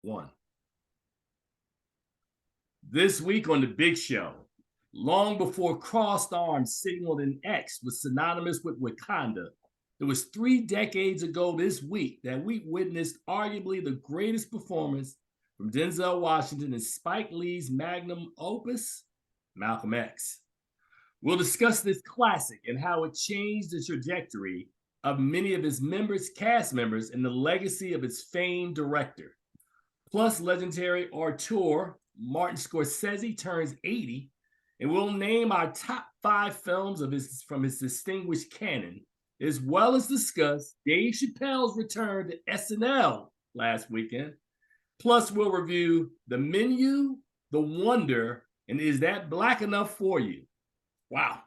One. This week on The Big Show, long before crossed arms signaled in X was synonymous with Wakanda, it was 3 decades ago this week that we witnessed arguably the greatest performance from Denzel Washington in Spike Lee's magnum opus, Malcolm X. We'll discuss this classic and how it changed the trajectory of many of his cast members, and the legacy of its famed director. Plus, legendary auteur Matin Scorsese turns 80, and we'll name our top 5 films from his distinguished canon, as well as discuss Dave Chappelle's return to SNL last weekend. Plus, we'll review The Menu, The Wonder, and Is That Black Enough for You? Wow.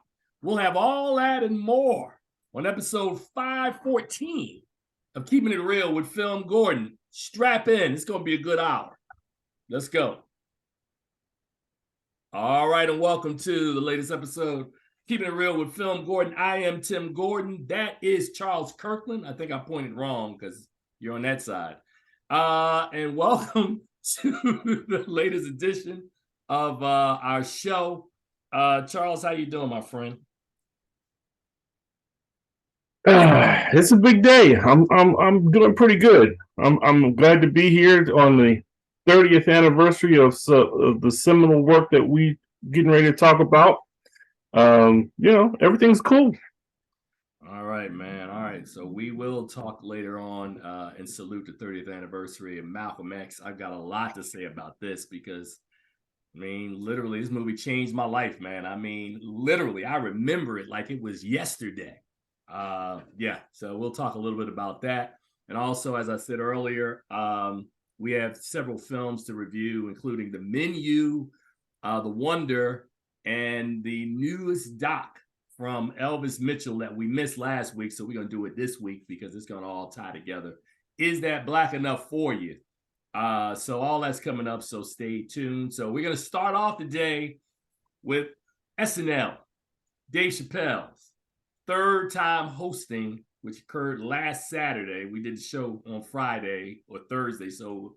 We'll have all that and more on episode 514 of Keeping It Real with FilmGordon. Strap in. It's going to be a good hour. Let's go. All right, and welcome to the latest episode, Keeping It Real with FilmGordon. I am Tim Gordon. That is Charles Kirkland. I think I pointed wrong because you're on that side. And welcome to the latest edition of our show. Charles, how you doing, my friend? It's a big day. I'm doing pretty good. I'm glad to be here on the 30th anniversary of the seminal work that we getting ready to talk about. Everything's cool. All right, man. All right. So we will talk later on and salute the 30th anniversary of Malcolm X. I've got a lot to say about this because, literally, this movie changed my life, man. Literally, I remember it like it was yesterday. So we'll talk a little bit about that. And also, as I said earlier, we have several films to review, including The Menu, The Wonder, and the newest doc from Elvis Mitchell that we missed last week. So we're going to do it this week because it's going to all tie together. Is That Black Enough for You? So all that's coming up, so stay tuned. So we're going to start off today with SNL, Dave Chappelle's third time hosting, which occurred last Saturday. We did the show on Friday or Thursday, so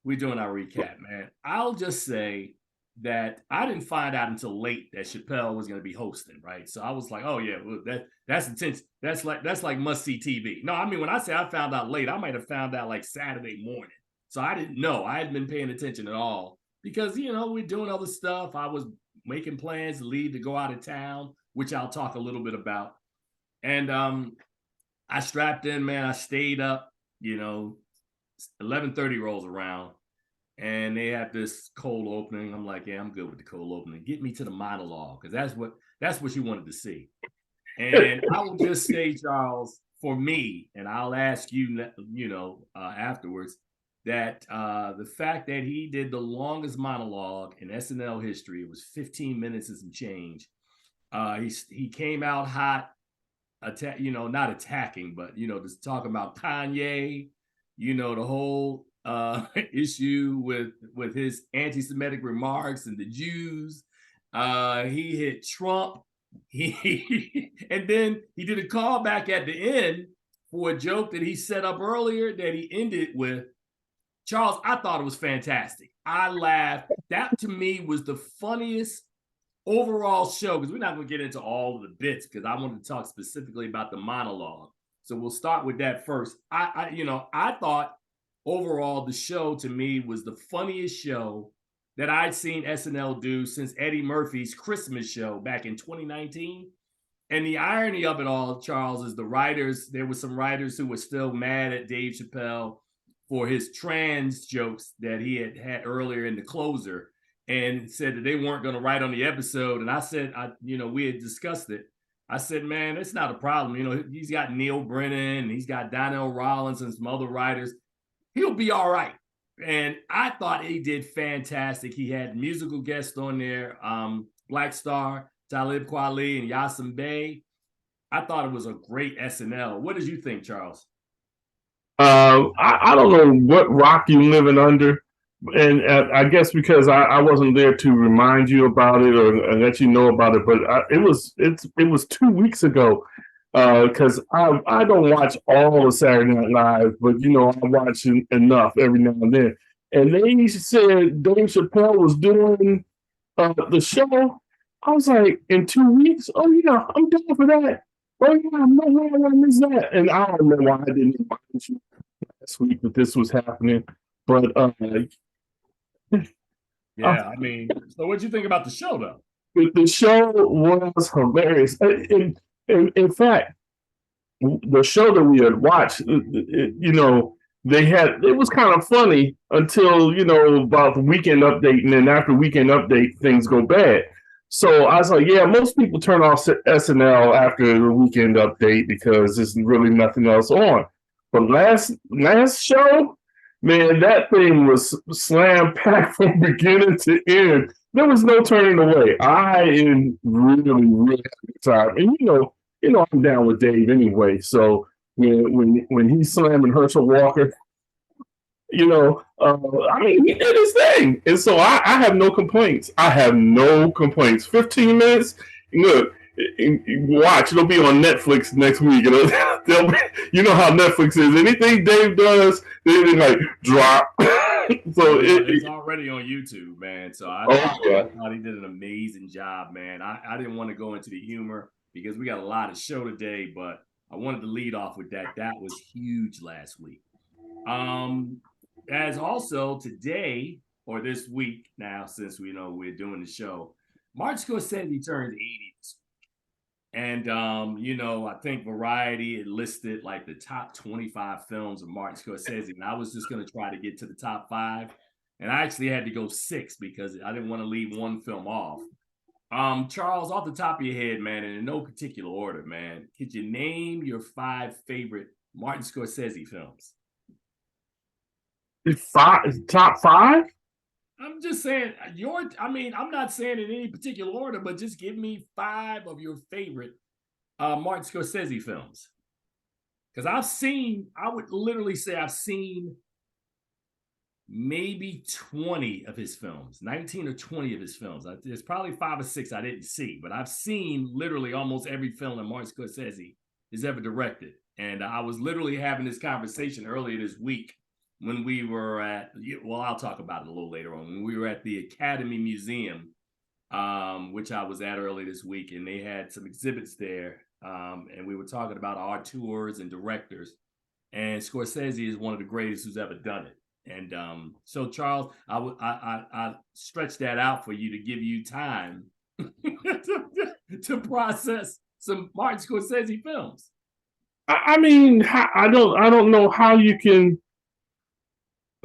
we're doing our recap, man. I'll just say that I didn't find out until late that Chappelle was going to be hosting, right? So I was like, oh yeah, well, that's intense. That's like must-see TV. No, when I say I found out late, I might have found out like Saturday morning. So I didn't know. I hadn't been paying attention at all because, we're doing other stuff. I was making plans to leave to go out of town, which I'll talk a little bit about. And I strapped in, man. I stayed up, 11:30 rolls around and they have this cold opening. I'm like, yeah, I'm good with the cold opening. Get me to the monologue because that's what you wanted to see. And I will just say, Charles, for me, and I'll ask you, afterwards, that the fact that he did the longest monologue in SNL history, it was 15 minutes and some change. He came out hot, not attacking, but, just talking about Kanye, the whole issue with his anti-Semitic remarks and the Jews. He hit Trump. And then he did a callback at the end for a joke that he set up earlier that he ended with. Charles, I thought it was fantastic. I laughed. That to me was the funniest overall show, because we're not going to get into all of the bits because I wanted to talk specifically about the monologue. So we'll start with that first. I thought overall the show to me was the funniest show that I'd seen SNL do since Eddie Murphy's Christmas show back in 2019. And the irony of it all, Charles, is there were some writers who were still mad at Dave Chappelle for his trans jokes that he had earlier in the closer, and said that they weren't going to write on the episode. And I said, we had discussed it. I said, man, it's not a problem. He's got Neil Brennan, he's got Donnell Rollins and some other writers. He'll be all right. And I thought he did fantastic. He had musical guests on there, Black Star, Talib Kweli, and Yasin Bey. I thought it was a great SNL. What did you think, Charles? I don't know what rock you living under, and I guess because I wasn't there to remind you about it or let you know about it, but it was 2 weeks ago. Because I don't watch all of Saturday Night Live, but I watch enough every now and then. and they said Dave Chappelle was doing the show. I was like, in 2 weeks? Oh yeah, I'm down for that. Oh yeah, I'm not going to miss that. And I don't know why I didn't invite you last week that this was happening, but Yeah, I mean, so what'd you think about the show though? the show was hilarious. In fact, the show that we had watched, they had it was kind of funny until about the weekend update, and then after weekend update, things go bad. So I was like, yeah, most people turn off SNL after the weekend update because there's really nothing else on. But last show, man, that thing was slam packed from beginning to end. There was no turning away. I am really, really had a good time, and I'm down with Dave anyway. So when he's slamming Herschel Walker, I mean, he did his thing, and so I have no complaints. I have no complaints. 15 minutes, look, watch. It'll be on Netflix next week. They'll be, you know how Netflix is. Anything Dave does, they like drop. So it's already on YouTube, man. So I thought he did an amazing job, man. I didn't want to go into the humor because we got a lot of show today, but I wanted to lead off with that. That was huge last week. As also today or this week now, since we're doing the show, Martin Scorsese turns 80 this week. And I think Variety had listed like the top 25 films of Martin Scorsese, and I was just going to try to get to the top 5, and I actually had to go 6 because I didn't want to leave one film off. Charles, off the top of your head, man, and in no particular order, man, could you name your 5 favorite Martin Scorsese films? Top 5? I'm just saying I'm not saying in any particular order, but just give me 5 of your favorite Martin Scorsese films. Because I would literally say I've seen maybe 20 of his films, 19 or 20 of his films. There's probably 5 or 6 I didn't see, but I've seen literally almost every film that Martin Scorsese has ever directed. And I was literally having this conversation earlier this week when we were I'll talk about it a little later on, when we were at the Academy Museum, which I was at early this week, and they had some exhibits there, and we were talking about auteurs and directors, and Scorsese is one of the greatest who's ever done it. And so, Charles, I stretched that out for you to give you time to process some Martin Scorsese films. I mean, I don't know how you can.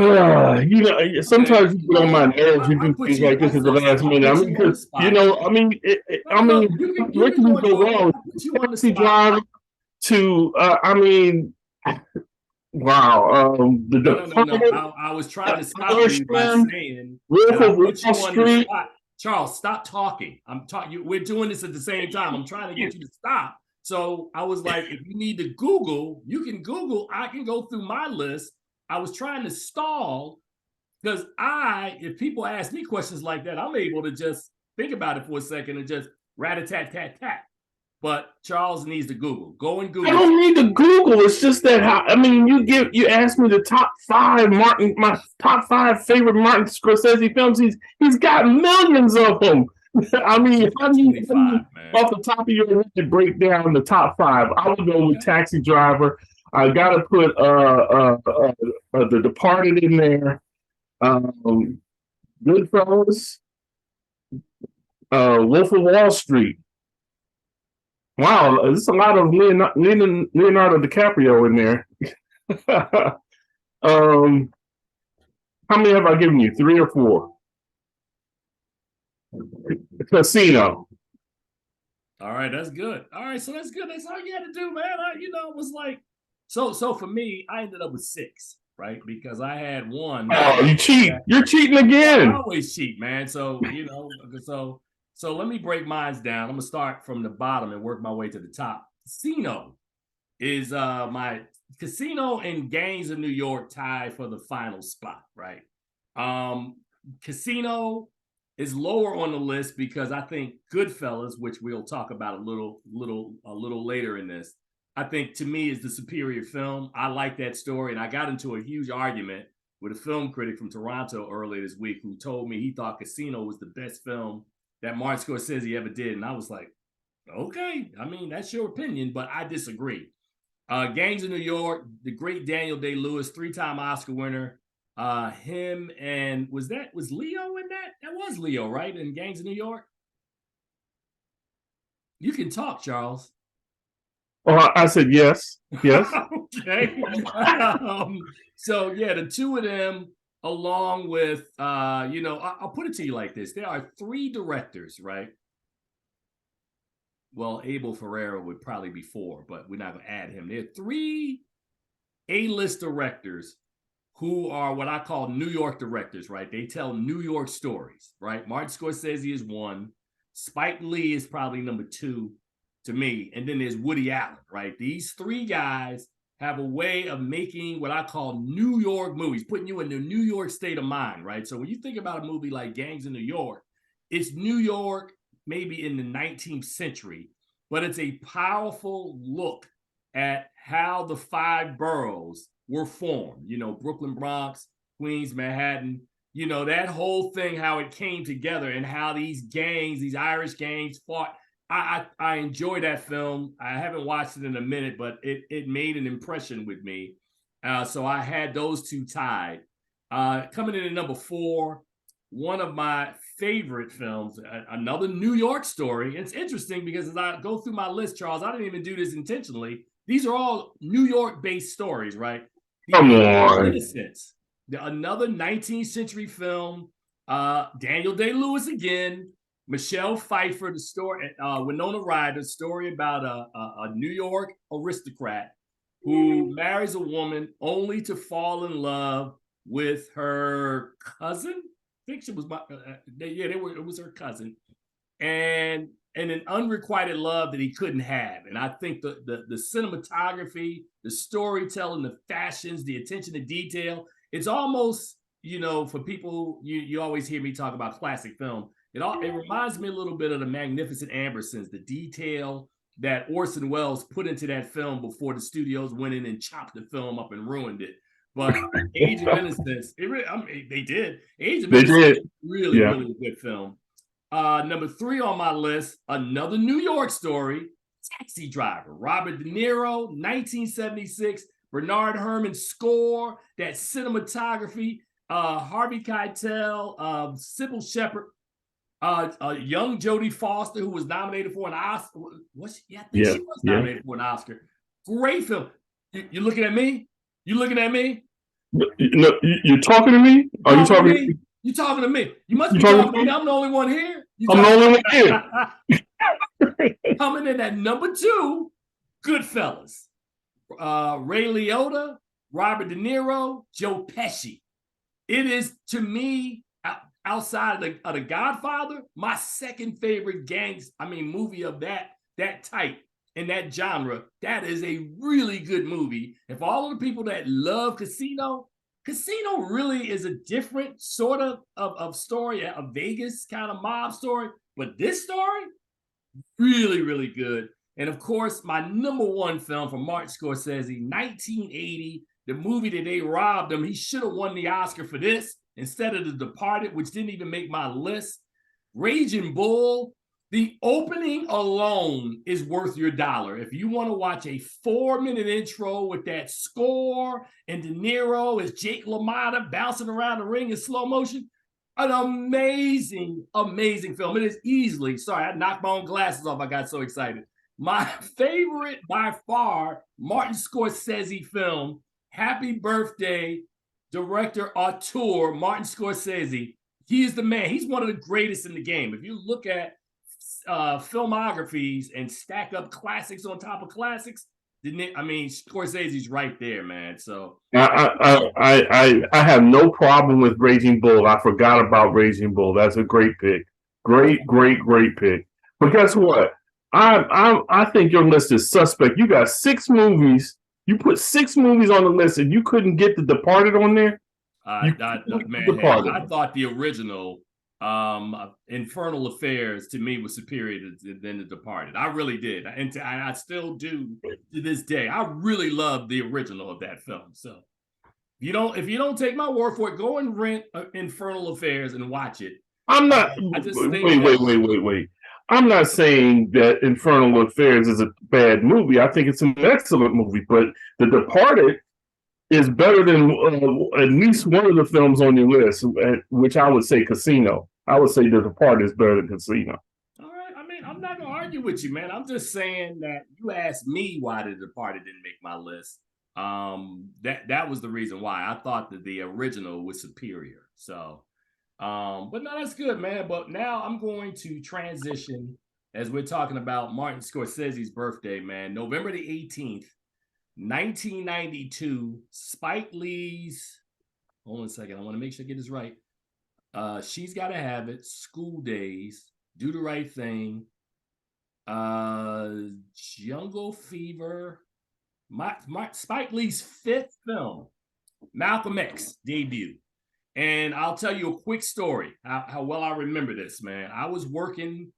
Sometimes you get on my nerves. You do things like this at the last minute. I mean, because what can you go wrong? Taxi driver to, wow. No. I was trying to stop you by saying, Wolf of Wall Street. Charles, stop talking. We're doing this at the same time. I'm trying to get you to stop. So I was like, if you need to Google, you can Google. I can go through my list. I was trying to stall because if people ask me questions like that, I'm able to just think about it for a second and just rat-a-tat-tat-tat. But Charles needs to Google. Go and Google. I don't need to Google. It's just that you asked me the top 5 my top 5 favorite Martin Scorsese films. He's got millions of them. I mean, how do you off the top of your head break down the top 5? I would go with Taxi Driver. I gotta put The Departed in there. Goodfellas. Wolf of Wall Street. Wow, there's a lot of Leonardo DiCaprio in there. How many have I given you? 3 or 4? Casino. All right, that's good. All right, so that's good. That's all you had to do, man. It was like, so for me, I ended up with 6, right? Because I had 1. Oh, you cheat. You're cheating again. I always cheat, man. So, so let me break mine down. I'm going to start from the bottom and work my way to the top. Casino is my Casino and Gangs of New York tie for the final spot, right? Casino is lower on the list because I think Goodfellas, which we'll talk about a little later in this, I think to me is the superior film. I like that story, and I got into a huge argument with a film critic from Toronto earlier this week who told me he thought Casino was the best film that Martin Scorsese ever did. And I was like, okay, I mean, that's your opinion, but I disagree. Gangs of New York, the great Daniel Day-Lewis, 3-time Oscar winner. Him and was Leo in that? That was Leo, right? In Gangs of New York. You can talk, Charles. Oh, I said yes. Yes. Okay. So yeah, the two of them, along with I'll put it to you like this: there are 3 directors, right? Well, Abel Ferrara would probably be 4, but we're not going to add him. There are 3 A-list directors who are what I call New York directors, right? They tell New York stories, right? Martin Scorsese is 1. Spike Lee is probably number 2 to me. And then there's Woody Allen, right? These 3 guys have a way of making what I call New York movies, putting you in the New York state of mind, right? So when you think about a movie like Gangs in New York, it's New York maybe in the 19th century, but it's a powerful look at how the 5 boroughs were formed. Brooklyn, Bronx, Queens, Manhattan, that whole thing, how it came together and how these gangs, these Irish gangs fought. I enjoy that film. I haven't watched it in a minute, but it made an impression with me. So I had those 2 tied. Coming in at number 4, one of my favorite films, another New York story. It's interesting because as I go through my list, Charles, I didn't even do this intentionally. These are all New York-based stories, right? Come on. Innocence, another 19th century film. Daniel Day-Lewis again, Michelle Pfeiffer, the story, Winona Ryder, story about a New York aristocrat who marries a woman only to fall in love with her cousin. I think she was it was her cousin, and an unrequited love that he couldn't have. And I think the cinematography, the storytelling, the fashions, the attention to detail, it's almost, for people, you always hear me talk about classic film. It reminds me a little bit of the Magnificent Ambersons, the detail that Orson Welles put into that film before the studios went in and chopped the film up and ruined it. But Age of Innocence, they did. Age of Innocence, really, really a good film. Number 3 on my list, another New York story, Taxi Driver, Robert De Niro, 1976, Bernard Herrmann score, that cinematography, Harvey Keitel, Sybil Shepherd, young Jodie Foster, who was nominated for an Oscar. I think she was nominated for an Oscar. Great film. You looking at me? You looking at me? No, you're talking to me? Are you talking to me? You're talking to me. You must be talking to me. I'm the only one here. I'm the only one here. Coming in at number 2, Goodfellas. Ray Liotta, Robert De Niro, Joe Pesci. It is, to me, outside of the Godfather, my second favorite movie of that type and that genre. That is a really good movie. And for all of the people that love Casino really is a different sort of story, a Vegas kind of mob story. But this story, really, really good. And of course, my number 1 film from Martin Scorsese, 1980, the movie that they robbed him. He should have won the Oscar for this instead of The Departed, which didn't even make my list. Raging Bull. The opening alone is worth your dollar. If you want to watch a 4-minute intro with that score and De Niro as Jake LaMotta bouncing around the ring in slow motion, an amazing, amazing film. It is easily, sorry, I knocked my own glasses off. I got so excited. My favorite by far, Martin Scorsese film, Happy Birthday, director, auteur, Martin Scorsese. He is the man. He's one of the greatest in the game. If you look at filmographies and stack up classics on top of classics, Scorsese's right there, man. So I have no problem with Raging Bull. I forgot about Raging Bull. That's a great pick. Great pick. But guess what? I think your list is suspect. You got 6 movies. You put 6 movies on the list and you couldn't get The Departed on there? I thought the original Infernal Affairs to me was superior than The Departed. I really did, and I still do to this day. I really love the original of that film. So If you don't take my word for it, go and rent Infernal Affairs and watch it. I'm not. I just Wait, think that, wait. I'm not saying that Infernal Affairs is a bad movie. I think it's an excellent movie. But The Departed is better than at least one of the films on your list, which I would say Casino. I would say The Departed is better than Casino. all right. I mean, I'm not gonna argue with you, man. I'm just saying that you asked me why The Departed didn't make my list. That was the reason why I thought that the original was superior. So, but no, that's good, man. But now I'm going to transition as we're talking about Martin Scorsese's birthday, man. November the 18th, 1992. Spike Lee's. Hold on a second. I want to make sure I get this right. She's Gotta Have It, School Days, Do the Right Thing, Jungle Fever, Spike Lee's fifth film, Malcolm X debut. And I'll tell you a quick story, how well I remember this, man. I was working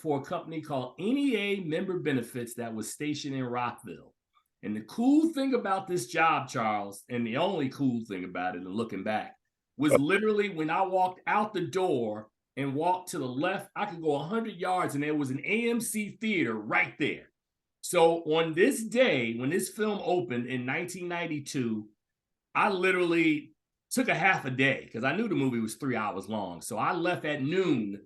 for a company called NEA Member Benefits that was stationed in Rockville. And the cool thing about this job, Charles, and the only cool thing about it, and looking back, was literally when I walked out the door and walked to the left, I could go 100 yards and there was an AMC theater right there. So on this day, when this film opened in 1992, I literally took a half a day because I knew the movie was 3 hours long. So I left at noon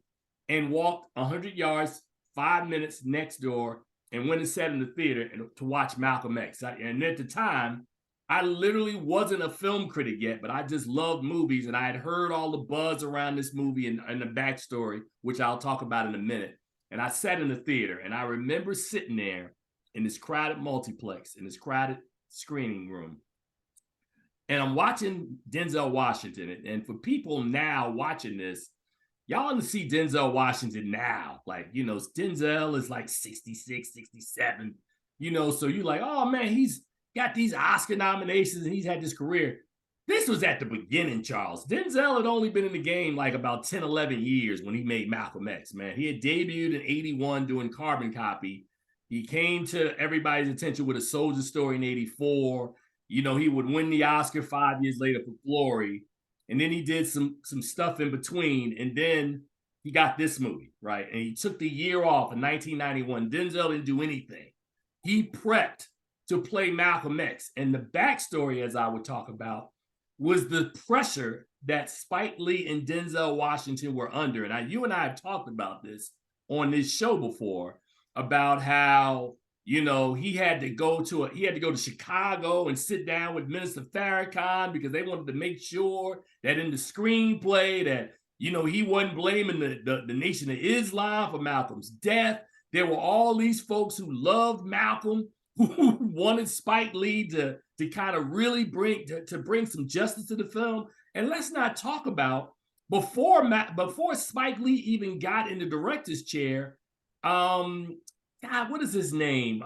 and walked 100 yards, 5 minutes next door, and went and sat in the theater to watch Malcolm X. And at the time, I literally wasn't a film critic yet, but I just loved movies, and I had heard all the buzz around this movie and the backstory, which I'll talk about in a minute. And I sat in the theater, and I remember sitting there in this crowded multiplex, in this crowded screening room, and I'm watching Denzel Washington. And for people now watching this, y'all want to see Denzel Washington now. Like, Denzel is like 66, 67, so you're like, oh man, he's got these Oscar nominations and he's had this career. This was at the beginning, Charles. Denzel had only been in the game like about 10, 11 years when he made Malcolm X, man. He had debuted in 81 doing Carbon Copy. He came to everybody's attention with A Soldier Story in 84. He would win the Oscar 5 years later for Glory. And then he did some stuff in between. And then he got this movie, right? And he took the year off in 1991. Denzel didn't do anything. He prepped to play Malcolm X. And the backstory, as I would talk about, was the pressure that Spike Lee and Denzel Washington were under. And you and I have talked about this on this show before, about how he had to go to Chicago and sit down with Minister Farrakhan because they wanted to make sure that in the screenplay that he wasn't blaming the Nation of Islam for Malcolm's death. There were all these folks who loved Malcolm, who wanted Spike Lee to kind of really bring some justice to the film. And let's not talk about before Spike Lee even got in the director's chair. God, what is his name?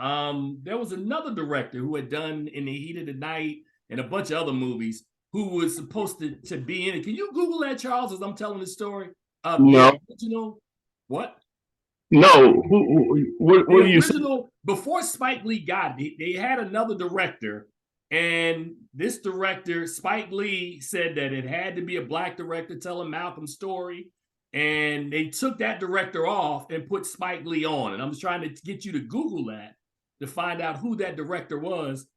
There was another director who had done In the Heat of the Night and a bunch of other movies who was supposed to be in it. Can you Google that, Charles, as I'm telling the story? No. The original, what? No. What the are you saying? Before Spike Lee got it, they had another director. And this director, Spike Lee, said that it had to be a Black director telling Malcolm's story. And they took that director off and put Spike Lee on. And I'm just trying to get you to Google that to find out who that director was.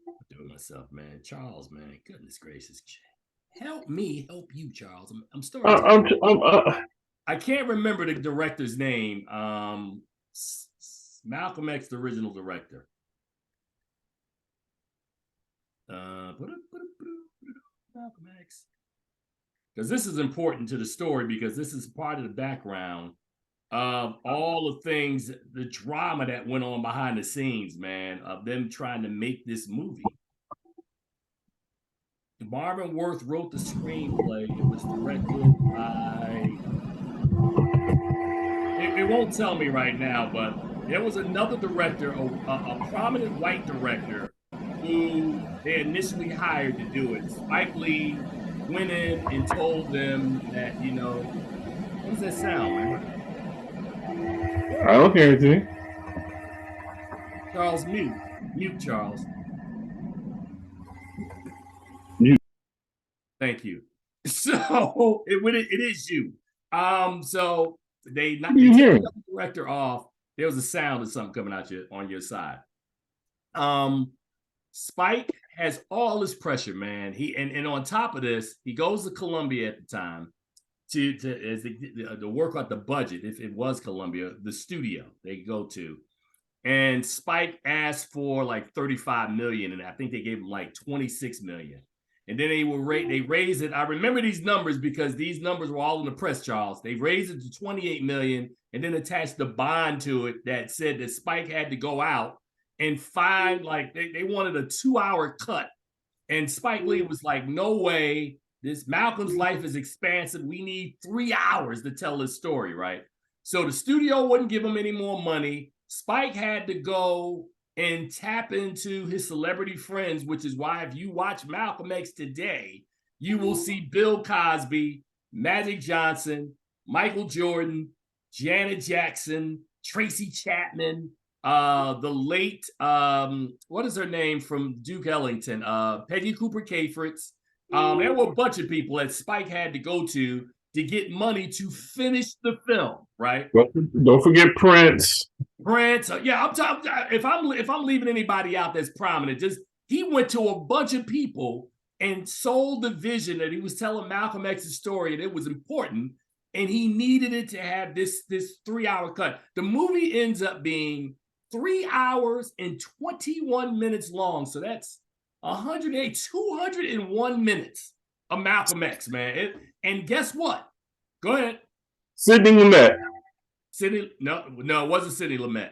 I'm doing myself, man. Charles, man. Goodness gracious. Help me help you, Charles. I'm still. I can't remember the director's name. Malcolm X, the original director. Malcolm X. Because this is important to the story, because this is part of the background of all the things, the drama that went on behind the scenes, man, of them trying to make this movie. Marvin Worth wrote the screenplay. It was directed by, it won't tell me right now, but there was another director, a prominent white director, who they initially hired to do it. Spike Lee went in and told them that, what does that sound, man? I don't hear anything. Charles, mute, Charles. Thank you. So it is you. So they took the director off. There was a sound of something coming out on your side. Spike has all this pressure, man. And on top of this, he goes to Columbia at the time to work out the budget. If it was Columbia, the studio they go to, and Spike asked for like 35 million, and I think they gave him like 26 million. And then they raised it. I remember these numbers because these numbers were all in the press, Charles. They raised it to 28 million and then attached the bond to it that said that Spike had to go out and find, like, they wanted a 2-hour cut. And Spike Lee was like, no way. This Malcolm's life is expansive. We need 3 hours to tell this story, right? So the studio wouldn't give him any more money. Spike had to go and tap into his celebrity friends, which is why if you watch Malcolm X today, you will see Bill Cosby, Magic Johnson, Michael Jordan, Janet Jackson, Tracy Chapman, the late, what is her name from Duke Ellington? Peggy Cooper Cafritz. There were a bunch of people that Spike had to go to get money to finish the film, right? Don't forget Prince. Prince, yeah, I'm talking. If I'm leaving anybody out that's prominent, just he went to a bunch of people and sold the vision that he was telling Malcolm X's story, and it was important, and he needed it to have this 3-hour cut. The movie ends up being 3 hours and 21 minutes long, so that's 201 minutes of Malcolm X, man. And guess what? Go ahead. Sidney Lumet. No, it wasn't Sidney Lumet.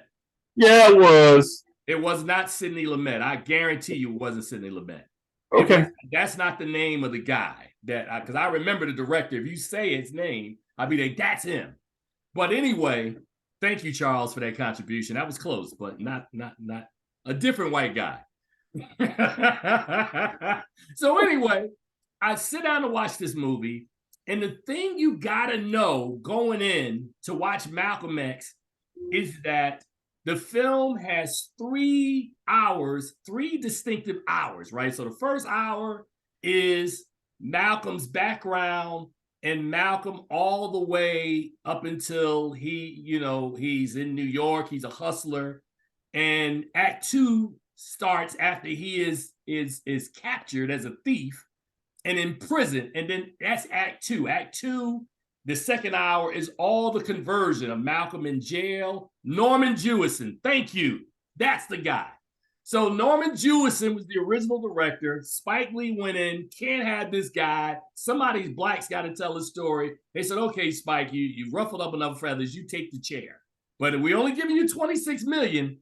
Yeah, it was. It was not Sidney Lumet. I guarantee you it wasn't Sidney Lumet. Okay. That's not the name of the guy because I remember the director. If you say his name, I'd be like, that's him. But anyway, thank you, Charles, for that contribution. That was close, but not a different white guy. So anyway, I sit down to watch this movie. And the thing you gotta know going in to watch Malcolm X is that the film has 3 hours, 3 distinctive hours, right? So the first hour is Malcolm's background and Malcolm all the way up until he's in New York, he's a hustler. And Act 2 starts after he is captured as a thief and in prison, and then that's Act 2. Act 2, the second hour, is all the conversion of Malcolm in jail. Norman Jewison, thank you. That's the guy. So Norman Jewison was the original director. Spike Lee went in, can't have this guy. Somebody's black's got to tell the story. They said, okay, Spike, you ruffled up enough feathers, you take the chair. But we only giving you 26 million.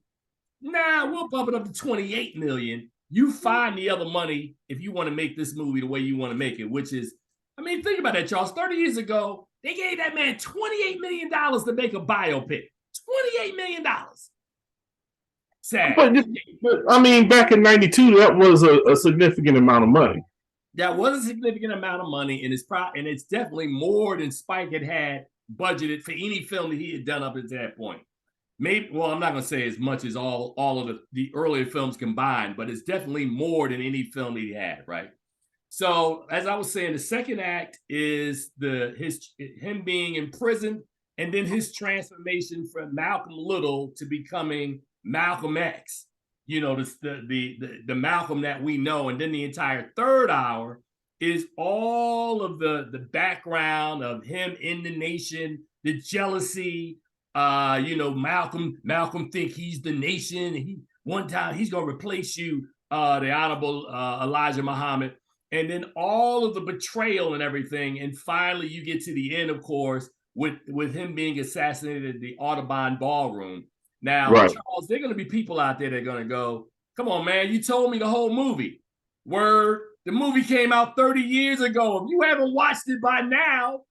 Nah, we'll bump it up to 28 million. You find the other money if you want to make this movie the way you want to make it, which is, I mean, think about that, Charles. 30 years ago, they gave that man $28 million to make a biopic. $28 million. Sad. But I mean, back in '92, that was a significant amount of money. That was a significant amount of money, and it's definitely more than Spike had budgeted for any film that he had done up to that point. Maybe, well, I'm not going to say as much as all of the earlier films combined, but it's definitely more than any film that he had, right? So, as I was saying, the second act is him being in prison, and then his transformation from Malcolm Little to becoming Malcolm X. You know, the Malcolm that we know, and then the entire third hour is all of the background of him in the nation, the jealousy. Malcolm think he's the nation. And one time he's gonna replace you, the Honorable Elijah Muhammad, and then all of the betrayal and everything. And finally, you get to the end, of course, with him being assassinated at the Audubon Ballroom. Now, right. Charles, there are going to be people out there that are going to go, come on, man, you told me the whole movie. Word, the movie came out 30 years ago. If you haven't watched it by now.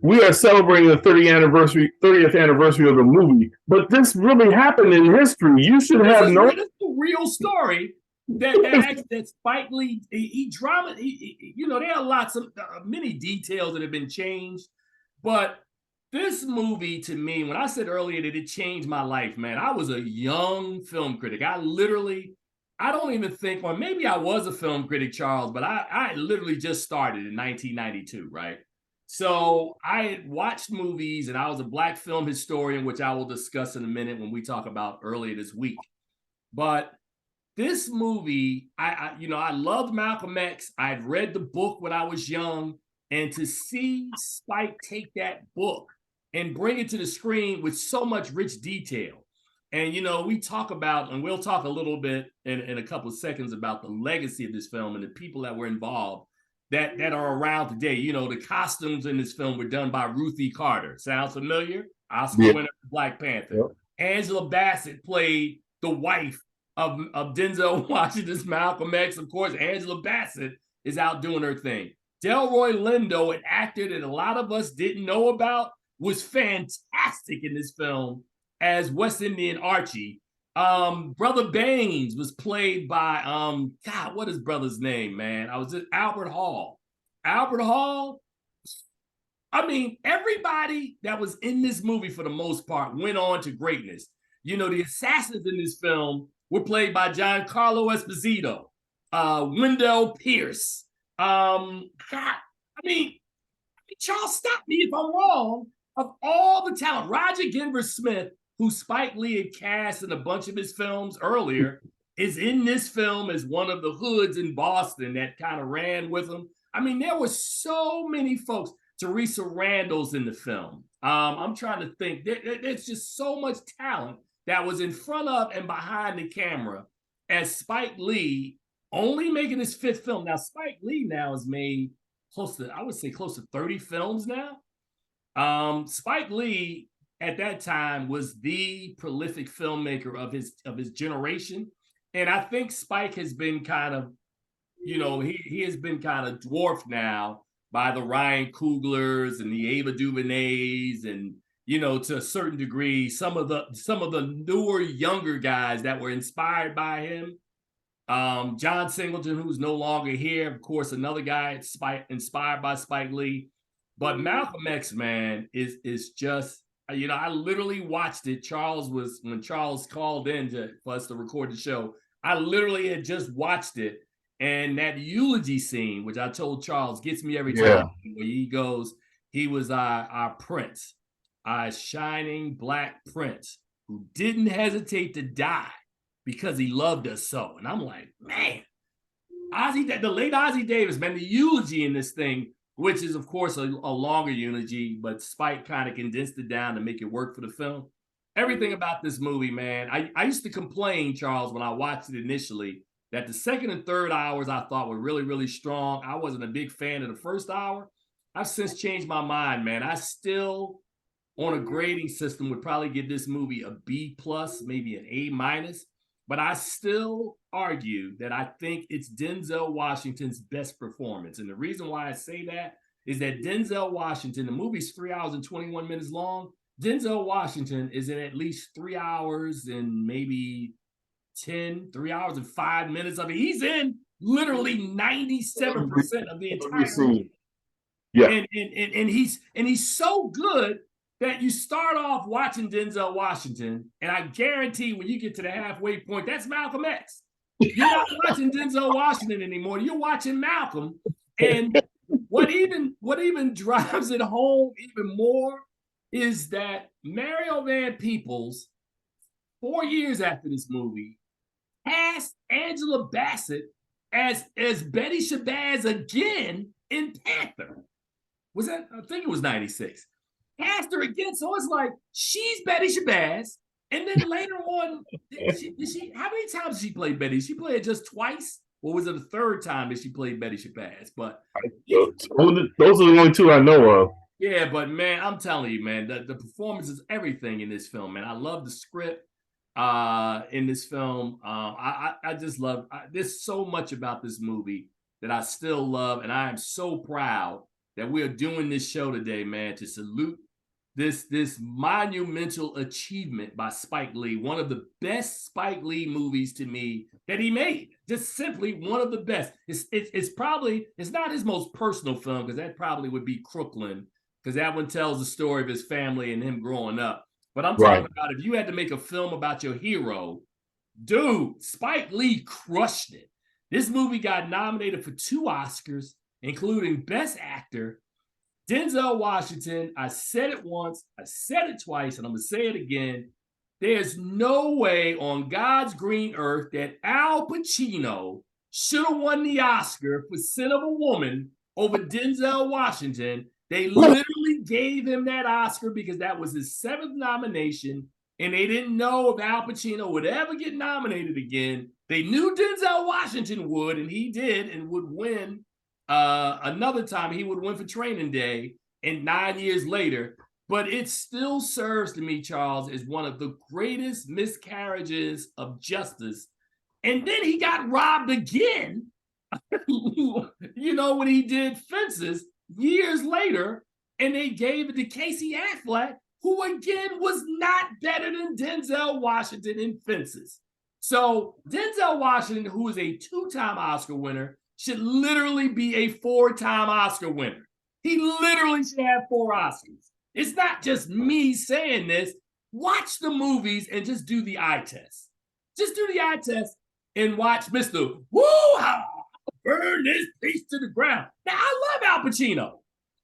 We are celebrating the 30th anniversary of the movie, but this really happened in history. You should have known. This is a real story that Spike Lee, there are lots of many details that have been changed, but this movie, to me, when I said earlier that it changed my life, man, I was a young film critic. I I don't even think, or maybe I was a film critic, Charles, but I literally just started in 1992, right? So I had watched movies and I was a Black film historian, which I will discuss in a minute when we talk about earlier this week. But this movie, I loved Malcolm X. I'd read the book when I was young, and to see Spike take that book and bring it to the screen with so much rich detail. And we talk about, and we'll talk a little bit in a couple of seconds about the legacy of this film and the people that were involved that are around today. The costumes in this film were done by Ruthie Carter. Sounds familiar? Oscar winner for Black Panther. Yep. Angela Bassett played the wife of Denzel Washington's Malcolm X. Of course, Angela Bassett is out doing her thing. Delroy Lindo, an actor that a lot of us didn't know about, was fantastic in this film as West Indian Archie. Brother Baines was played by, God, what is brother's name, man? Albert Hall. Albert Hall, I mean, everybody that was in this movie for the most part went on to greatness. The assassins in this film were played by Giancarlo Esposito, Wendell Pierce. God, Charles, stop me if I'm wrong. Of all the talent, Roger Denver Smith, who Spike Lee had cast in a bunch of his films earlier, is in this film as one of the hoods in Boston that kind of ran with him. There were so many folks. Teresa Randall's in the film. I'm trying to think. There's just so much talent that was in front of and behind the camera as Spike Lee only making his 5th film. Now, Spike Lee now has made close to 30 films now. Spike Lee at that time was the prolific filmmaker of his generation. And I think Spike has been kind of, he has been kind of dwarfed now by the Ryan Cooglers and the Ava DuVernays and, to a certain degree, some of the newer, younger guys that were inspired by him. John Singleton, who's no longer here, of course, another guy inspired by Spike Lee. But Malcolm X, man, is just, I literally watched it. When Charles called in for us to record the show, I literally had just watched it. And that eulogy scene, which I told Charles, gets me every time. Where he goes, he was our prince, our shining Black prince who didn't hesitate to die because he loved us so. And I'm like, man, the late Ossie Davis, man, the eulogy in this thing, which is, of course, a longer eulogy, but Spike kind of condensed it down to make it work for the film. Everything about this movie, man, I used to complain, Charles, when I watched it initially, that the second and third hours I thought were really, really strong. I wasn't a big fan of the first hour. I've since changed my mind, man. I still, on a grading system, would probably give this movie a B+, maybe an A-. But I still argue that I think it's Denzel Washington's best performance. And the reason why I say that is that Denzel Washington, the movie's 3 hours and 21 minutes long. Denzel Washington is in at least 3 hours and maybe 3 hours and 5 minutes of it. He's in literally 97% of the entire movie. Yeah. And he's so good that you start off watching Denzel Washington, and I guarantee when you get to the halfway point, that's Malcolm X. You're not watching Denzel Washington anymore. You're watching Malcolm. And what even drives it home even more is that Mario Van Peebles, 4 years after this movie, cast Angela Bassett as Betty Shabazz again in Panther. I think it was 96. Cast her again. So it's like, she's Betty Shabazz. And then later on, how many times did she play Betty? She played it just twice? Or was it the third time that she played Betty Shabazz? But those are the only two I know of. Yeah, but man, I'm telling you, man, the performance is everything in this film, man. I love the script in this film. I just love, there's so much about this movie that I still love. And I am so proud that we are doing this show today, man, to salute this monumental achievement by Spike Lee, one of the best Spike Lee movies to me that he made. Just simply one of the best. It's not his most personal film, because that probably would be Crooklyn, because that one tells the story of his family and him growing up. But I'm talking about, if you had to make a film about your hero, Dude, Spike Lee crushed it. This movie got nominated for 2 Oscars, including Best Actor. Denzel Washington, I said it once, I said it twice, and I'm going to say it again. There's no way on God's green earth that Al Pacino should have won the Oscar for Sin of a Woman over Denzel Washington. They literally gave him that Oscar because that was his 7th nomination, and they didn't know if Al Pacino would ever get nominated again. They knew Denzel Washington would, and he did, and would win another time. He would win for Training Day, and 9 years later. But it still serves to me, Charles, as one of the greatest miscarriages of justice. And then he got robbed again, when he did Fences years later, and they gave it to Casey Affleck, who again was not better than Denzel Washington in Fences. So Denzel Washington, who is a 2-time Oscar winner, should literally be a 4-time Oscar winner. He literally should have 4 Oscars. It's not just me saying this. Watch the movies and just do the eye test. Just do the eye test and watch Mr. Woo-ha, burn this piece to the ground. Now, I love Al Pacino.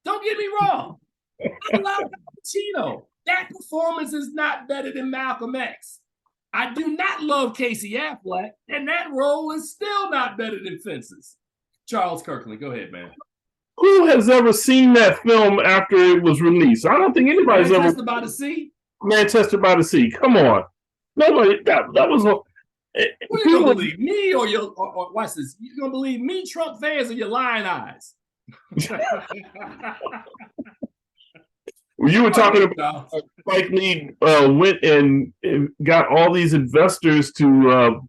Don't get me wrong. I love Al Pacino. That performance is not better than Malcolm X. I do not love Casey Affleck, and that role is still not better than Fences. Charles Kirkland, go ahead, man. Who has ever seen that film after it was released? I don't think anybody's ever. Manchester by the Sea? Manchester by the Sea. Come on. Nobody, that was. Who you gonna believe? Me or watch this? You gonna believe me, Trump fans, or your lying eyes? You were talking about Spike Lee went and got all these investors to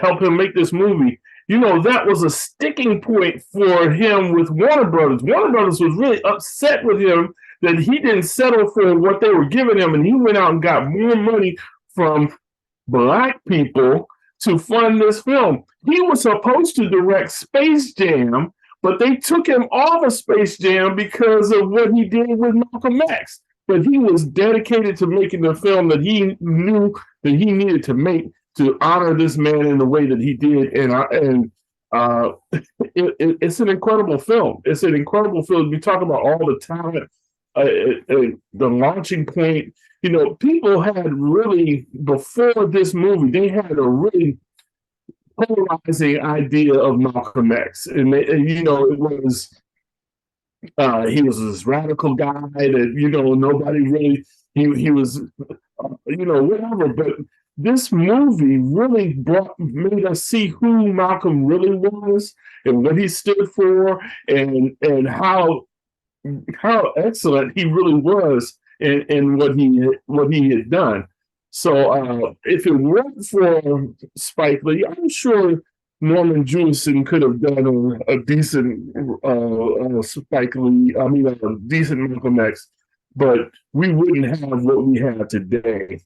help him make this movie. That was a sticking point for him with Warner Brothers. Warner Brothers was really upset with him that he didn't settle for what they were giving him, and he went out and got more money from Black people to fund this film. He was supposed to direct Space Jam, but they took him off of Space Jam because of what he did with Malcolm X. But he was dedicated to making the film that he knew that he needed to make to honor this man in the way that he did. And it's an incredible film. It's an incredible film. We talk about all the talent, the launching point. People had really, before this movie, they had a really polarizing idea of Malcolm X. And it was, he was this radical guy that, nobody really, he was, whatever. But this movie really made us see who Malcolm really was and what he stood for, and how excellent he really was in what he had done. So if it weren't for Spike Lee, I'm sure Norman Jewison could have done a decent Spike Lee. A decent Malcolm X, but we wouldn't have what we have today.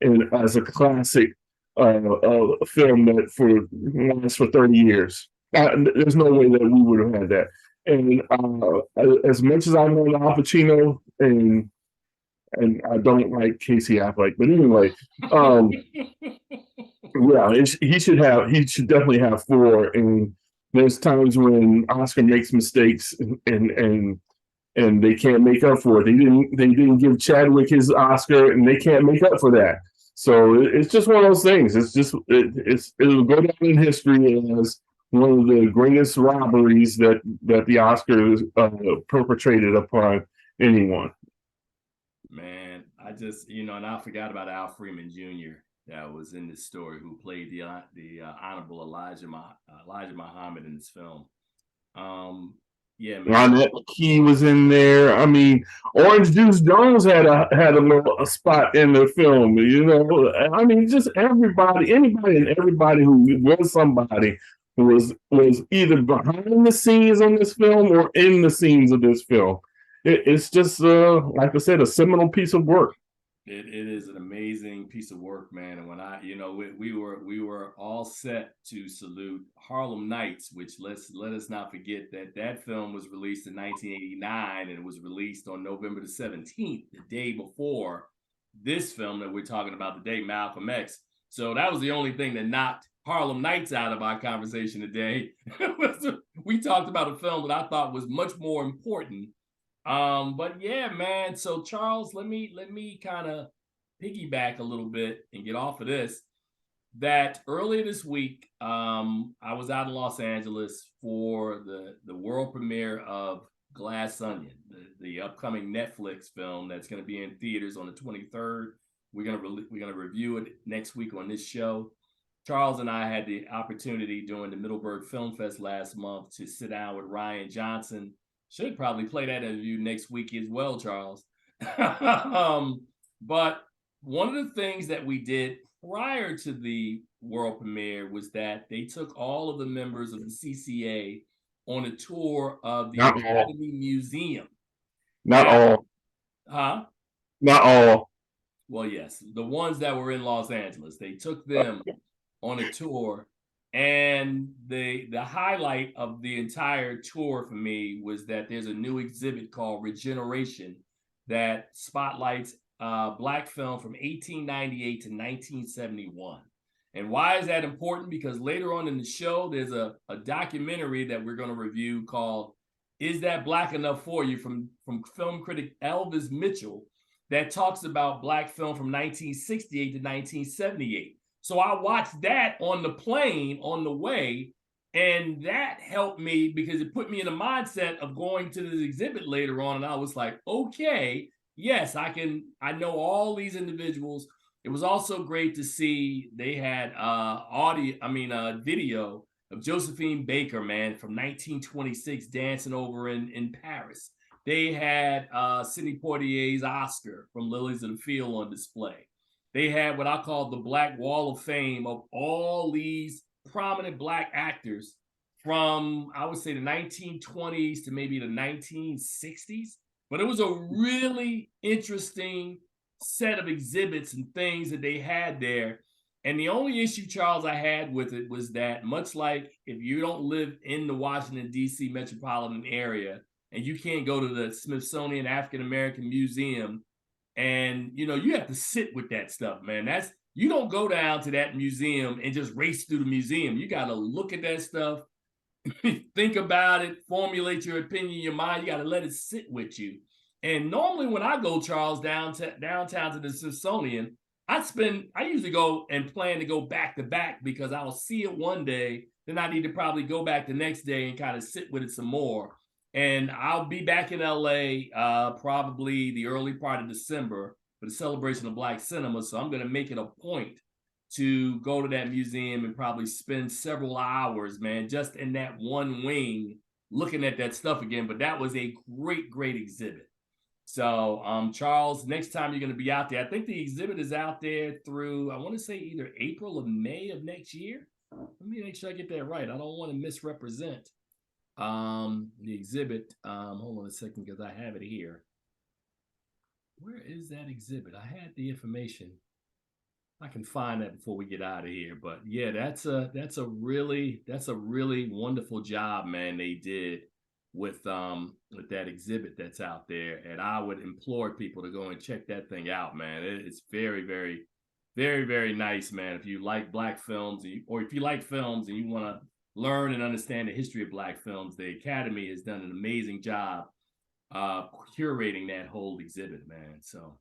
And as a classic film that lasts for 30 years. There's no way that we would have had that. And as much as I know Al Pacino, and I don't like Casey Affleck, but anyway, yeah, he should definitely have 4. And there's times when Oscar makes mistakes and they can't make up for it. They didn't give Chadwick his Oscar, and they can't make up for that. So it's just one of those things. It'll go down in history as one of the greatest robberies that the Oscars perpetrated upon anyone. Man, I just and I forgot about Al Freeman Jr. that was in this story, who played the Honorable Elijah Muhammad in this film. Yeah, man. Ronette McKee was in there. Orange Juice Jones had a spot in the film. Just anybody and everybody who was somebody was either behind the scenes on this film or in the scenes of this film. It's just like I said, a seminal piece of work. It is an amazing piece of work, man. And when we were all set to salute Harlem Nights, which let us not forget that film was released in 1989, and it was released on November the 17th, the day before this film that we're talking about today, Malcolm X. So that was the only thing that knocked Harlem Nights out of our conversation today. We talked about a film that I thought was much more important. But yeah, man. So Charles, let me kind of piggyback a little bit and get off of this. That earlier this week, I was out in Los Angeles for the world premiere of Glass Onion, the upcoming Netflix film that's going to be in theaters on the 23rd. We're gonna review it next week on this show. Charles and I had the opportunity during the Middleburg Film Fest last month to sit down with Ryan Johnson. Should probably play that interview next week as well, Charles. But one of the things that we did prior to the world premiere was that they took all of the members of the CCA on a tour of the Academy Museum. Not all. Huh? Not all. Well, yes, the ones that were in Los Angeles, they took them on a tour, and the highlight of the entire tour for me was that there's a new exhibit called Regeneration that spotlights Black film from 1898 to 1971. And why is that important? Because later on in the show, there's a documentary that we're going to review called "Is That Black Enough for You?" from film critic Elvis Mitchell, that talks about Black film from 1968 to 1978. So I watched that on the plane on the way, and that helped me because it put me in a mindset of going to this exhibit later on. And I was like, okay, yes, I know all these individuals. It was also great to see they had video of Josephine Baker, man, from 1926 dancing over in Paris. They had Sidney Poitier's Oscar from Lilies of the Field on display. They had what I call the Black Wall of Fame of all these prominent Black actors from, I would say, the 1920s to maybe the 1960s. But it was a really interesting set of exhibits and things that they had there. And the only issue, Charles, I had with it was that much like if you don't live in the Washington, D.C. metropolitan area, and you can't go to the Smithsonian African American Museum, and you have to sit with that stuff, man. You don't go down to that museum and just race through the museum. You got to look at that stuff, think about it, formulate your opinion in your mind. You got to let it sit with you. And normally when I go, Charles, downtown to the Smithsonian, I usually go and plan to go back to back because I'll see it one day, then I need to probably go back the next day and kind of sit with it some more. And I'll be back in LA probably the early part of December for the celebration of Black cinema. So I'm going to make it a point to go to that museum and probably spend several hours, man, just in that one wing looking at that stuff again. But that was a great, great exhibit. So, Charles, next time you're going to be out there, I think the exhibit is out there through, I want to say either April or May of next year. Let me make sure I get that right. I don't want to misrepresent the exhibit. Hold on a second because I have it here. Where is that exhibit? I had the information. I can find that before we get out of here. But yeah, that's a really wonderful job, man, they did with that exhibit that's out there. And I would implore people to go and check that thing out, man. It's very, very, very, very nice, man. If you like Black films, or if you like films and you want to learn and understand the history of Black films, the Academy has done an amazing job curating that whole exhibit, man. So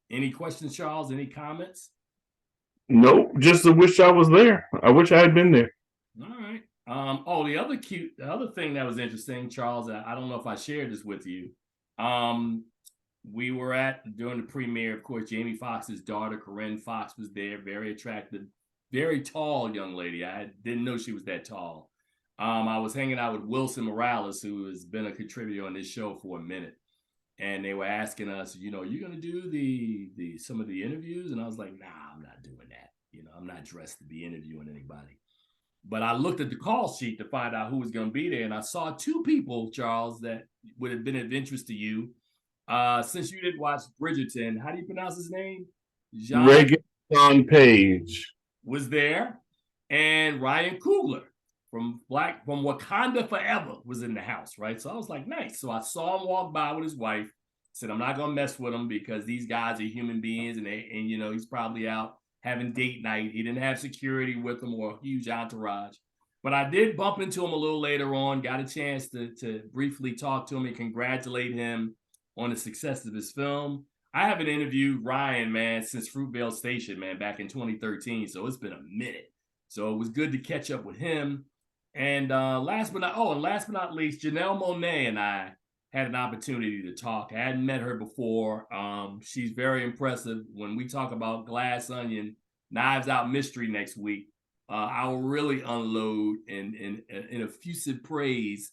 any questions, Charles? Any comments? Nope, just I wish I was there. I wish I had been there. All right. The other thing that was interesting, Charles, I don't know if I shared this with you. We were during the premiere, of course, Jamie Foxx's daughter, Corinne Fox, was there, very attractive, very tall young lady. I didn't know she was that tall. I was hanging out with Wilson Morales, who has been a contributor on this show for a minute. And they were asking us, you're going to do some of the interviews? And I was like, nah, I'm not doing that. I'm not dressed to be interviewing anybody. But I looked at the call sheet to find out who was going to be there. And I saw two people, Charles, that would have been of interest to you. Since you didn't watch Bridgerton, how do you pronounce his name? Regan Page was there. And Ryan Coogler from Wakanda Forever was in the house, right? So I was like, nice. So I saw him walk by with his wife. Said, I'm not going to mess with him because these guys are human beings. And he's probably out having date night. He didn't have security with him or a huge entourage. But I did bump into him a little later on, got a chance to briefly talk to him and congratulate him on the success of his film. I haven't interviewed Ryan, man, since Fruitvale Station, man, back in 2013. So it's been a minute. So it was good to catch up with him. And last but not least, Janelle Monáe and I had an opportunity to talk. I hadn't met her before. She's very impressive. When we talk about Glass Onion, Knives Out Mystery next week, I will really unload in effusive praise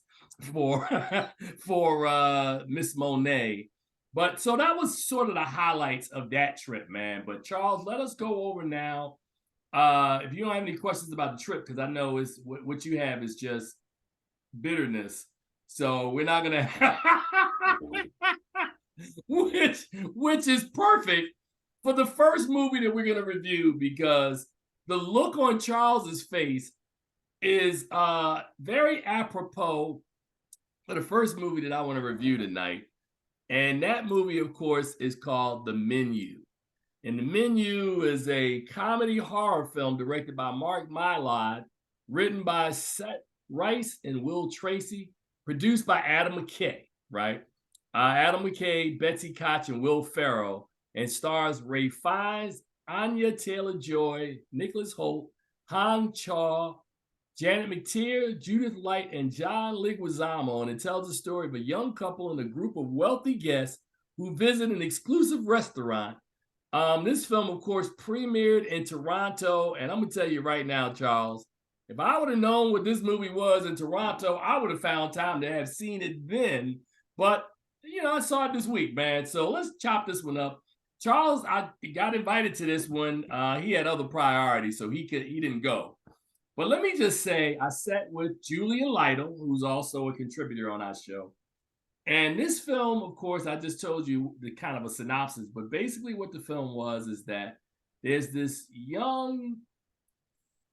for Miss Monáe. But so that was sort of the highlights of that trip, man. But Charles, let us go over now. If you don't have any questions about the trip, because I know it's what you have is just bitterness. So we're not gonna which is perfect for the first movie that we're gonna review, because the look on Charles's face is very apropos for the first movie that I want to review tonight. And that movie, of course, is called The Menu. And The Menu is a comedy horror film directed by Mark Mylod, written by Seth Rice and Will Tracy, produced by Adam McKay, right? Adam McKay, Betsy Koch, and Will Ferrell, and stars Ray Fiennes, Anya Taylor-Joy, Nicholas Hoult, Han Chaw, Janet McTeer, Judith Light, and John Leguizamo, and it tells the story of a young couple and a group of wealthy guests who visit an exclusive restaurant. This film, of course, premiered in Toronto, and I'm gonna tell you right now, Charles, if I would have known what this movie was in Toronto, I would have found time to have seen it then. But I saw it this week, man. So let's chop this one up. Charles, I got invited to this one. He had other priorities, so he didn't go. But let me just say, I sat with Julian Lytle, who's also a contributor on our show. And this film, of course, I just told you the kind of a synopsis, but basically what the film was is that there's this young,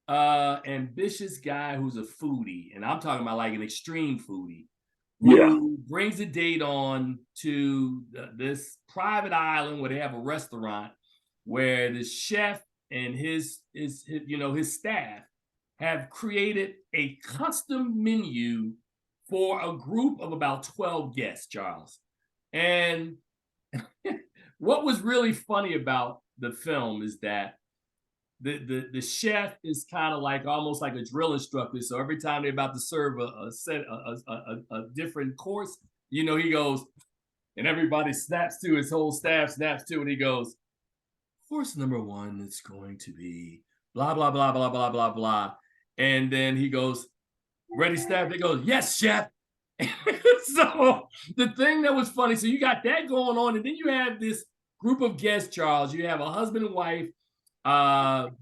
ambitious guy who's a foodie, and I'm talking about like an extreme foodie, who brings a date on to this private island where they have a restaurant where the chef and his staff have created a custom menu for a group of about 12 guests, Charles. And what was really funny about the film is that the chef is kind of like almost like a drill instructor. So every time they're about to serve a different course, he goes, and everybody snaps to, his whole staff snaps to, and he goes, course number one is going to be blah, blah, blah, blah, blah, blah, blah. And then he goes, ready, staff? They go, yes, chef. So the thing that was funny, so you got that going on, and then you have this group of guests, Charles. You have a husband and wife,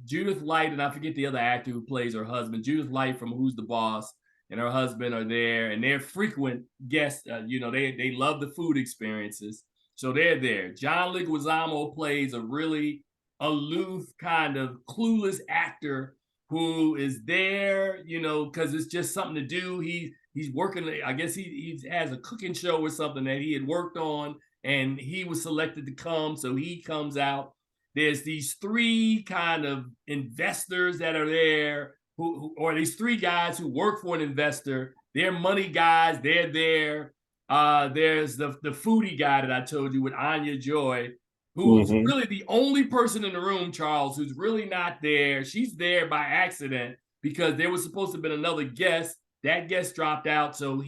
Judith Light, and I forget the other actor who plays her husband. Judith Light from Who's the Boss, and her husband are there, and they're frequent guests. They love the food experiences, so they're there. John Leguizamo plays a really aloof, kind of clueless actor who is there, because it's just something to do. He's working, I guess he has a cooking show or something that he had worked on, and he was selected to come, so he comes out. There's these three kind of investors that are there, or these three guys who work for an investor. They're money guys, they're there. There's the foodie guy that I told you with Anya Joy, who's really the only person in the room, Charles, who's really not there. She's there by accident because there was supposed to have been another guest. That guest dropped out, so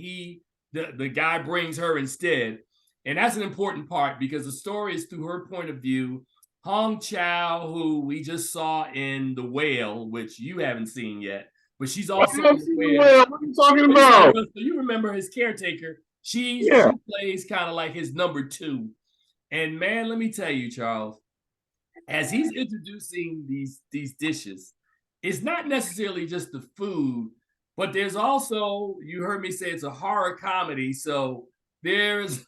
the guy brings her instead. And that's an important part because the story is through her point of view. Hong Chow, who we just saw in The Whale, which you haven't seen yet, but she's also in The Whale. What are you talking about? So you remember his caretaker. She plays kind of like his number two. And man, let me tell you, Charles, as he's introducing these dishes, it's not necessarily just the food, but there's also, you heard me say it's a horror comedy, so there's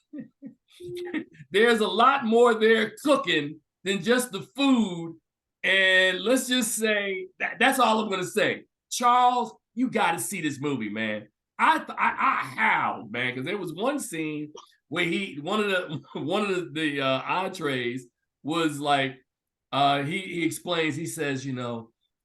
a lot more there cooking than just the food. And let's just say that's all I'm gonna say. Charles, you got to see this movie, man. I howled, man, because there was one scene where one of the entrees was like he explains, he says,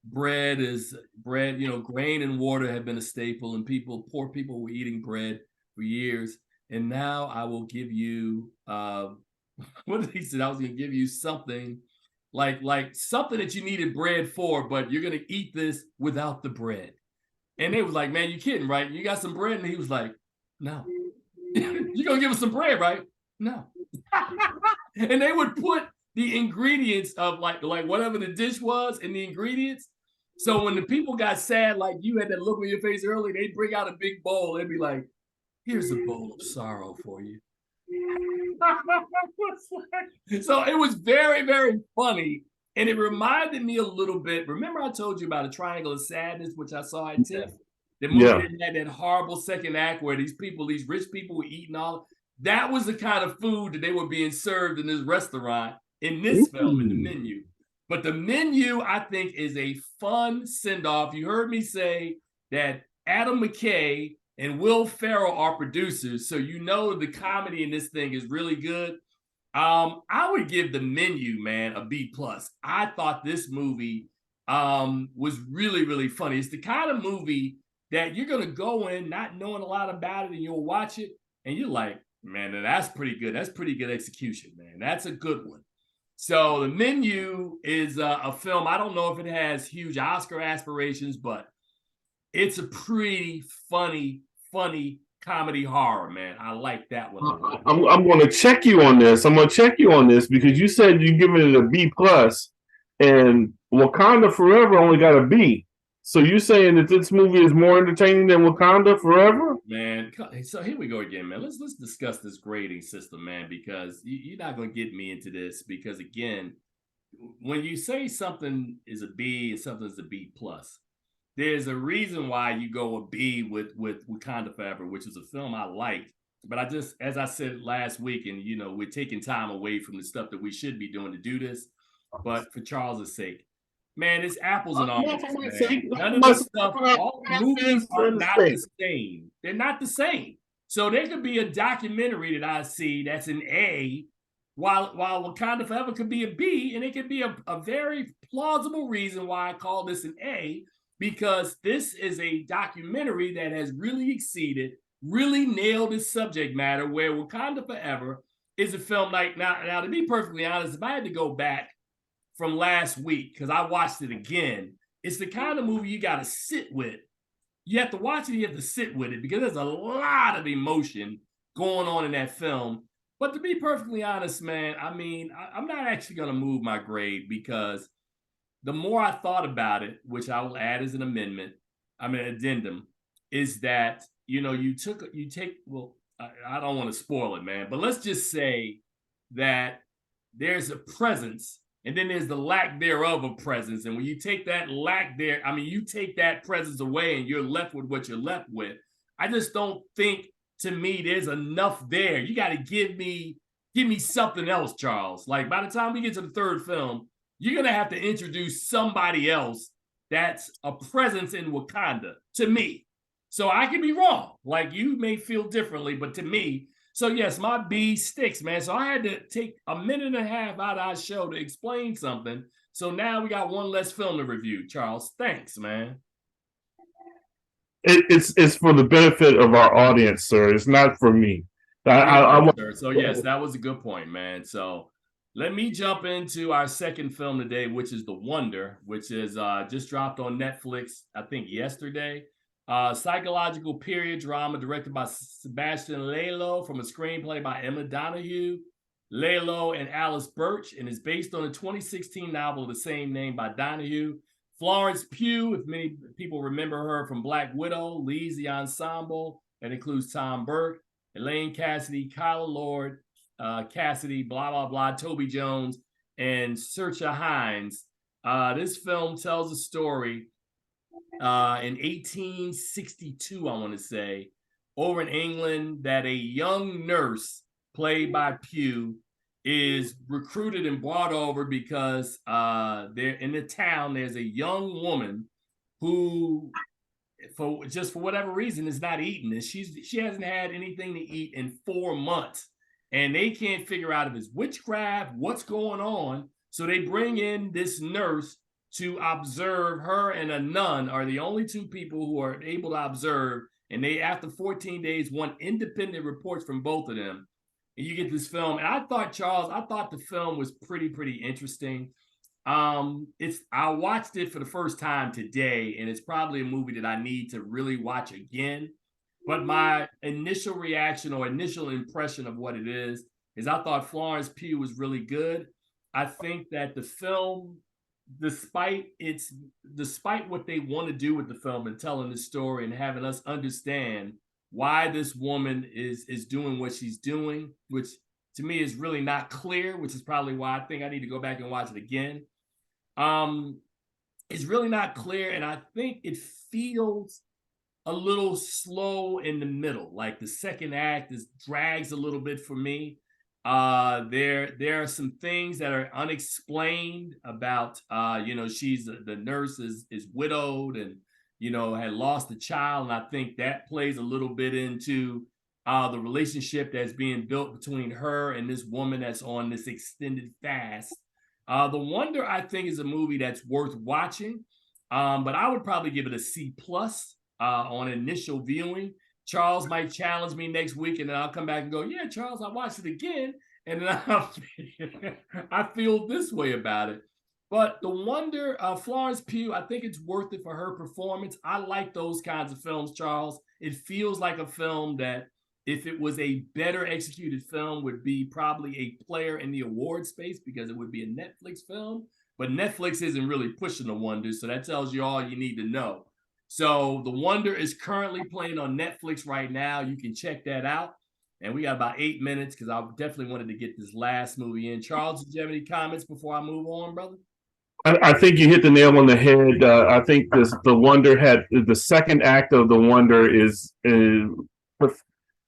bread is bread, grain and water have been a staple, and poor people were eating bread for years. And now I will give you what did he say? I was gonna give you something like something that you needed bread for, but you're gonna eat this without the bread. And they was like, man, you kidding, right? You got some bread? And he was like, no. You're gonna give us some bread, right? No. And they would put the ingredients of like whatever the dish was in the ingredients. So when the people got sad, like you had that look on your face earlier, they'd bring out a big bowl. They'd be like, here's a bowl of sorrow for you. So it was very, very funny. And it reminded me a little bit. Remember, I told you about A Triangle of Sadness, which I saw at TIFF? The movie that had that horrible second act where these rich people were eating all. That was the kind of food that they were being served in this restaurant in this film, in the menu. But the menu, I think, is a fun send-off. You heard me say that Adam McKay and Will Ferrell are producers, so you know the comedy in this thing is really good. I would give the menu, man, a B+. I thought this movie was really, really funny. It's the kind of movie that you're gonna go in not knowing a lot about it, and you'll watch it, and you're like, man, that's pretty good. That's pretty good execution, man. That's a good one. So the menu is a film. I don't know if it has huge Oscar aspirations, but it's a pretty funny comedy horror, man. I like that one. I'm going to check you on this. I'm going to check you on this because you said you're giving it a B+, and Wakanda Forever only got a B. So you're saying that this movie is more entertaining than Wakanda Forever? Man, so here we go again, man. Let's discuss this grading system, man, because you're not going to get me into this because, again, when you say something is a B and something is a B+, there's a reason why you go a B with Wakanda Forever, which is a film I liked. But I just, as I said last week, and, we're taking time away from the stuff that we should be doing to do this. But for Charles's sake, man, it's apples and oranges. None of this stuff, all movies are not the same. They're not the same. So there could be a documentary that I see that's an A, while Wakanda Forever could be a B, and it could be a very plausible reason why I call this an A, because this is a documentary that has really exceeded, really nailed its subject matter, where Wakanda Forever is a film like, now to be perfectly honest, if I had to go back from last week, because I watched it again, it's the kind of movie you got to sit with. You have to watch it, you have to sit with it, because there's a lot of emotion going on in that film. But to be perfectly honest, man, I mean, I'm not actually going to move my grade, because the more I thought about it, which I will add as an addendum, is that, I don't want to spoil it, man, but let's just say that there's a presence and then there's the lack thereof of presence. And when you take that you take that presence away and you're left with what you're left with. I just don't think, to me, there's enough there. You got to give me something else, Charles. Like, by the time we get to the third film, you're going to have to introduce somebody else that's a presence in Wakanda, to me. So I could be wrong. Like, you may feel differently, but to me, so yes, my B sticks, man. So I had to take a minute and a half out of our show to explain something. So now we got one less film to review, Charles. Thanks, man. It's for the benefit of our audience, sir. It's not for me. So yes, that was a good point, man. So let me jump into our second film today, which is The Wonder, which is just dropped on Netflix, I think yesterday. Psychological period drama directed by Sebastian Lello from a screenplay by Emma Donoghue, Lello, and Alice Birch, and is based on a 2016 novel of the same name by Donoghue. Florence Pugh, if many people remember her from Black Widow, leads the ensemble. That includes Tom Burke, Elaine Cassidy, Kyla Lord, Cassidy, blah, blah, blah, Toby Jones, and Saoirse Hines. This film tells a story in 1862, I want to say, over in England, that a young nurse played by Pugh is recruited and brought over because there in the town there's a young woman who, for whatever reason, is not eating, and she hasn't had anything to eat in 4 months, and they can't figure out if it's witchcraft, what's going on. So they bring in this nurse to observe. Her and a nun are the only two people who are able to observe. And they, after 14 days, want independent reports from both of them. And you get this film. And I thought, Charles, I thought the film was pretty interesting. I watched it for the first time today, and it's probably a movie that I need to really watch again. But my initial reaction or initial impression of what it is I thought Florence Pugh was really good. I think that the film, despite what they want to do with the film and telling the story and having us understand why this woman is doing what she's doing, which to me is really not clear, which is probably why I think I need to go back and watch it again. It's really not clear, and I think it feels a little slow in the middle. Like the second act drags a little bit for me. There are some things that are unexplained about she's the nurse is widowed and had lost a child, and I think that plays a little bit into the relationship that's being built between her and this woman that's on this extended fast. The Wonder, I think, is a movie that's worth watching, but I would probably give it a C plus on initial viewing. Charles might challenge me next week, and then I'll come back and go, "Yeah, Charles, I watched it again," and then I feel this way about it. But The Wonder, Florence Pugh, I think it's worth it for her performance. I like those kinds of films, Charles. It feels like a film that, if it was a better executed film, would be probably a player in the award space because it would be a Netflix film. But Netflix isn't really pushing The Wonder, so that tells you all you need to know. So The Wonder is currently playing on Netflix right now. You can check that out. And we got about 8 minutes because I definitely wanted to get this last movie in. Charles, did you have any comments before I move on, brother? I think you hit the nail on the head. I think the Wonder had the second act of The Wonder is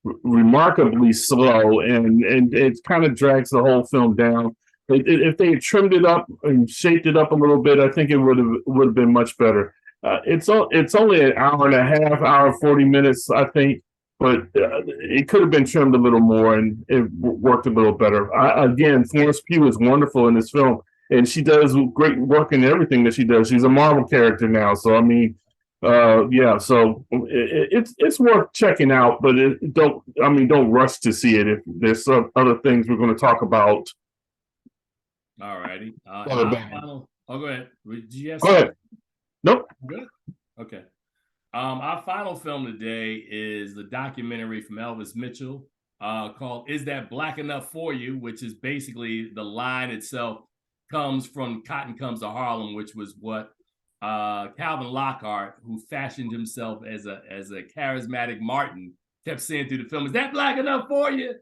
remarkably slow, and it kind of drags the whole film down. If they had trimmed it up and shaped it up a little bit, I think it would have been much better. It's only an hour and a half, hour 40 minutes, I think, but it could have been trimmed a little more, and it worked a little better. Again, Florence Pugh is wonderful in this film, and she does great work in everything that she does. She's a Marvel character now, so I mean, yeah. So it's worth checking out, but don't rush to see it. If there's some other things we're going to talk about. All righty. Go ahead. Did you have go ahead. Nope. Good. Okay. Our final film today is the documentary from Elvis Mitchell called "Is That Black Enough for You?" which is basically the line itself comes from Cotton Comes to Harlem, which was what Calvin Lockhart, who fashioned himself as a charismatic Martin, kept saying through the film, "Is that black enough for you?"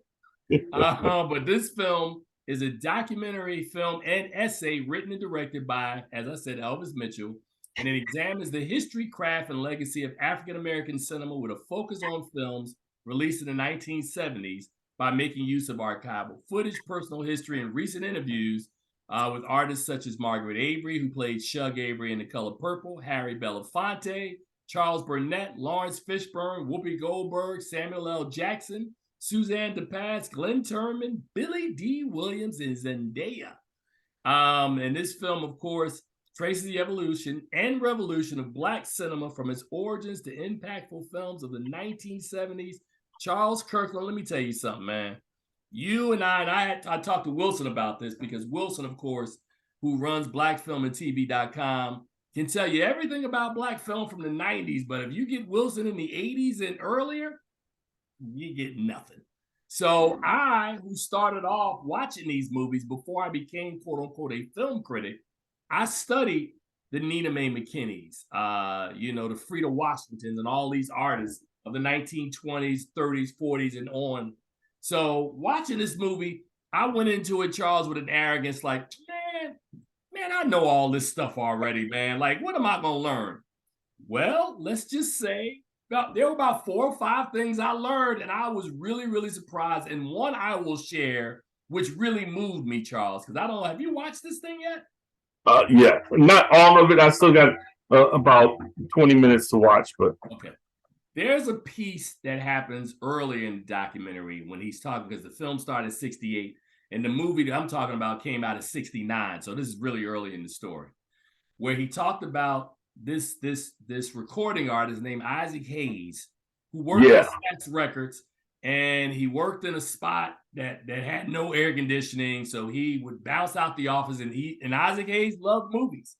But this film is a documentary film and essay written and directed by, as I said, Elvis Mitchell, and it examines the history, craft, and legacy of African-American cinema with a focus on films released in the 1970s by making use of archival footage, personal history, and recent interviews with artists such as Margaret Avery, who played Shug Avery in The Color Purple, Harry Belafonte, Charles Burnett, Lawrence Fishburne, Whoopi Goldberg, Samuel L. Jackson, Suzanne DePass, Glenn Turman, Billy D. Williams, and Zendaya. And this film, of course, traces the evolution and revolution of Black cinema from its origins to impactful films of the 1970s. Charles Kirkland, let me tell you something, man. You and I talked to Wilson about this because Wilson, of course, who runs blackfilmandtv.com, can tell you everything about Black film from the 90s. But if you get Wilson in the 80s and earlier, you get nothing. So I, who started off watching these movies before I became, quote unquote, a film critic, I studied the Nina Mae McKinneys, the Frida Washingtons and all these artists of the 1920s, 30s, 40s, and on. So watching this movie, I went into it, Charles, with an arrogance like, man, I know all this stuff already, man. Like, what am I going to learn? Well, let's just say there were about 4 or 5 things I learned, and I was really, really surprised. And one I will share, which really moved me, Charles, because I don't know, have you watched this thing yet? Yeah, not all of it. I still got about 20 minutes to watch, but okay. There's a piece that happens early in the documentary when he's talking, because the film started in 68, And the movie that I'm talking about came out in '69, so this is really early in the story, where he talked about this recording artist named Isaac Hayes, who worked at Stax Records, and he worked in a spot that had no air conditioning, so he would bounce out the office. And Isaac Hayes loved movies,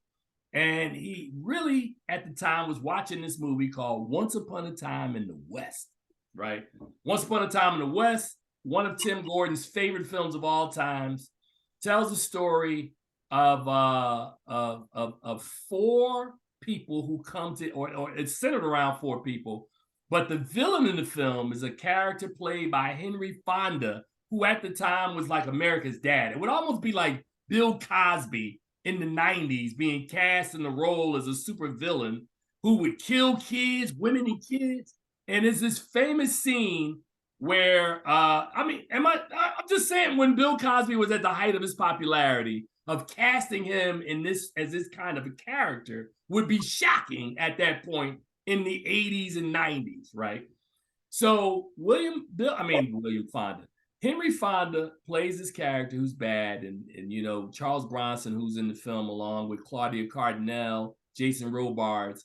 and he really at the time was watching this movie called Once Upon a Time in the West. Right, Once Upon a Time in the West, one of Tim Gordon's favorite films of all times, tells the story of four people who come to, or it's centered around four people, but the villain in the film is a character played by Henry Fonda, who at the time was like America's dad. It would almost be like Bill Cosby in the 90s being cast in the role as a super villain who would kill kids, women and kids. And it's this famous scene where, I'm just saying, when Bill Cosby was at the height of his popularity, of casting him in this as this kind of a character would be shocking at that point in the 80s and 90s, right? So William Fonda. Henry Fonda plays this character who's bad, and you know, Charles Bronson, who's in the film, along with Claudia Cardinale, Jason Robards,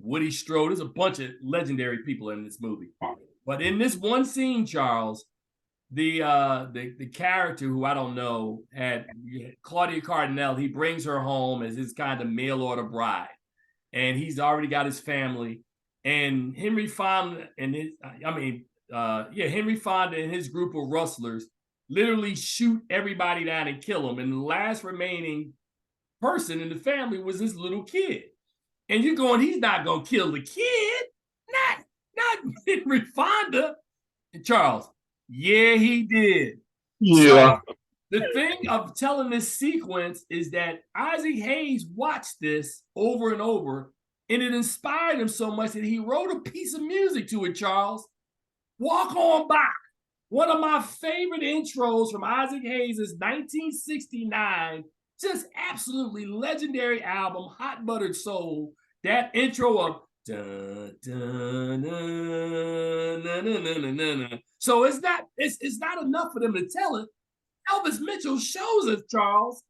Woody Strode. There's a bunch of legendary people in this movie. But in this one scene, Charles, the character, who I don't know, had Claudia Cardinale. He brings her home as his kind of mail order bride, and he's already got his family. And Henry Fonda and Henry Fonda and his group of rustlers literally shoot everybody down and kill them. And the last remaining person in the family was this little kid. And you're going, he's not going to kill the kid. Not Henry Fonda. And Charles, yeah, he did. Yeah. So the thing of telling this sequence is that Isaac Hayes watched this over and over, and it inspired him so much that he wrote a piece of music to it, Charles. Walk On By. One of my favorite intros from Isaac Hayes' 1969, just absolutely legendary album, Hot Buttered Soul. That intro of dun, dun, dun, dun, dun, dun, dun, dun. So it's not enough for them to tell it. Elvis Mitchell shows us, Charles,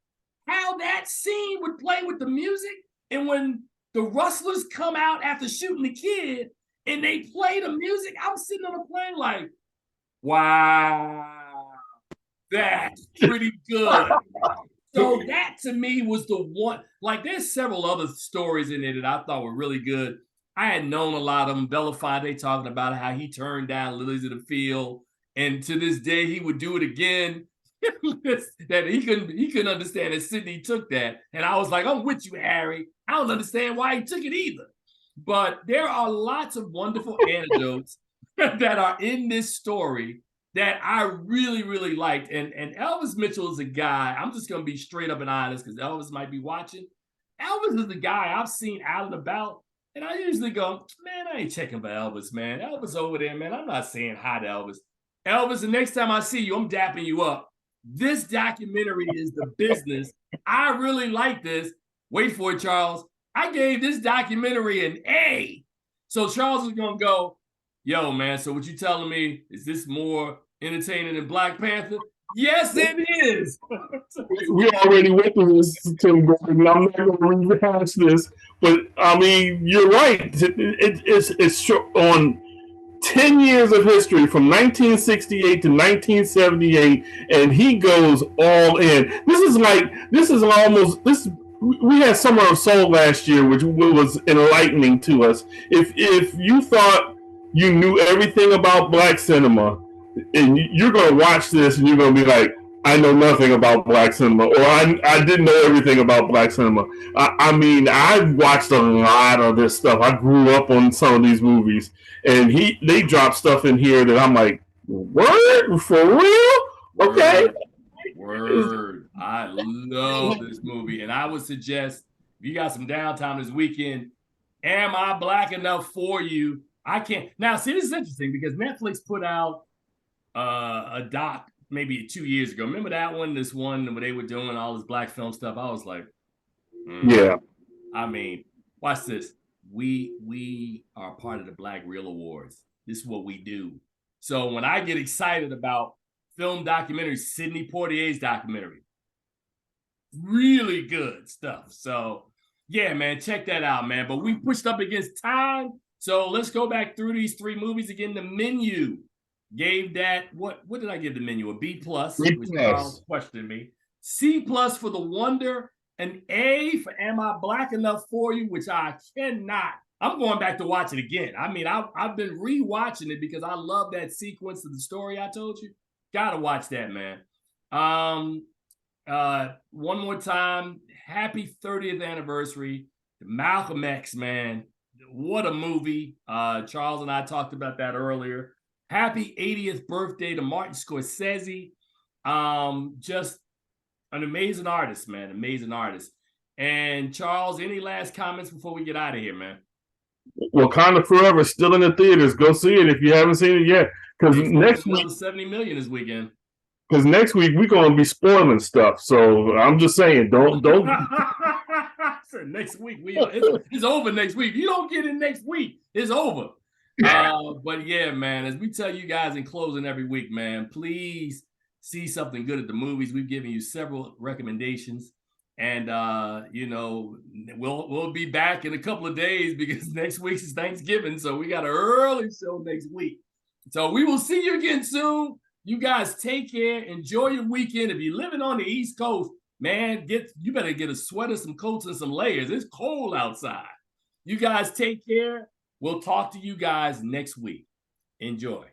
how that scene would play with the music. And when the rustlers come out after shooting the kid and they play the music, I'm sitting on the plane like, wow, that's pretty good. So that to me was the one. Like, there's several other stories in it that I thought were really good. I had known a lot of them. Belafonte talking about how he turned down Lilies of the Field, and to this day he would do it again. That he couldn't understand that Sidney took that. And I was like, I'm with you, Harry. I don't understand why he took it either. But there are lots of wonderful anecdotes that are in this story that I really, really liked. And Elvis Mitchell is a guy, I'm just going to be straight up and honest because Elvis might be watching. Elvis is the guy I've seen out and about, and I usually go, man, I ain't checking for Elvis, man. Elvis over there, man. I'm not saying hi to Elvis. Elvis, the next time I see you, I'm dapping you up. This documentary is the business. I really like this. Wait for it, Charles. I gave this documentary an A. So Charles is going to go, yo, man, so what you telling me, is this more entertaining than Black Panther? Yes, it is. We already went through this, Tim Gordon. I'm not going to rehash this, but I mean, you're right. It's on 10 years of history from 1968 to 1978, and he goes all in. We had Summer of Soul last year, which was enlightening to us. If you thought you knew everything about black cinema, and you're going to watch this and you're going to be like, I know nothing about black cinema, or I didn't know everything about black cinema. I mean, I've watched a lot of this stuff. I grew up on some of these movies, and they drop stuff in here that I'm like, word? For real? Okay. Word. I love this movie, and I would suggest if you got some downtime this weekend, Am I Black Enough for You? I can't. Now, see, this is interesting because Netflix put out a doc maybe 2 years ago. Remember that one? This one where they were doing all this black film stuff. I was like, yeah. I mean, watch this. We are part of the Black Reel Awards. This is what we do. So when I get excited about film documentary, Sidney Poitier's documentary. Really good stuff. So yeah, man, check that out, man. But we pushed up against time. So let's go back through these 3 movies again. The menu gave that, what did I give the menu? A B+, which Charles questioned me. C+ for The Wonder, an A for Am I Black Enough for You, which I cannot. I'm going back to watch it again. I mean, I've been rewatching it because I love that sequence of the story I told you. Gotta watch that, man. One more time, happy 30th anniversary to Malcolm X, man. What a movie. Charles and I talked about that earlier. Happy 80th birthday to Martin Scorsese. Just an amazing artist, man. Amazing artist. And Charles, any last comments before we get out of here, man? Wakanda Forever is still in the theaters. Go see it if you haven't seen it yet. Because next week, 70 million this weekend. Because next week we're gonna be spoiling stuff. So I'm just saying, don't. Next week it's over. Next week, you don't get it next week, it's over. But yeah, man, as we tell you guys in closing every week, man, please see something good at the movies. We've given you several recommendations. And we'll be back in a couple of days because next week is Thanksgiving, so we got an early show next week. So we will see you again soon. You guys take care. Enjoy your weekend. If you're living on the East Coast, man, you better get a sweater, some coats, and some layers. It's cold outside. You guys take care. We'll talk to you guys next week. Enjoy.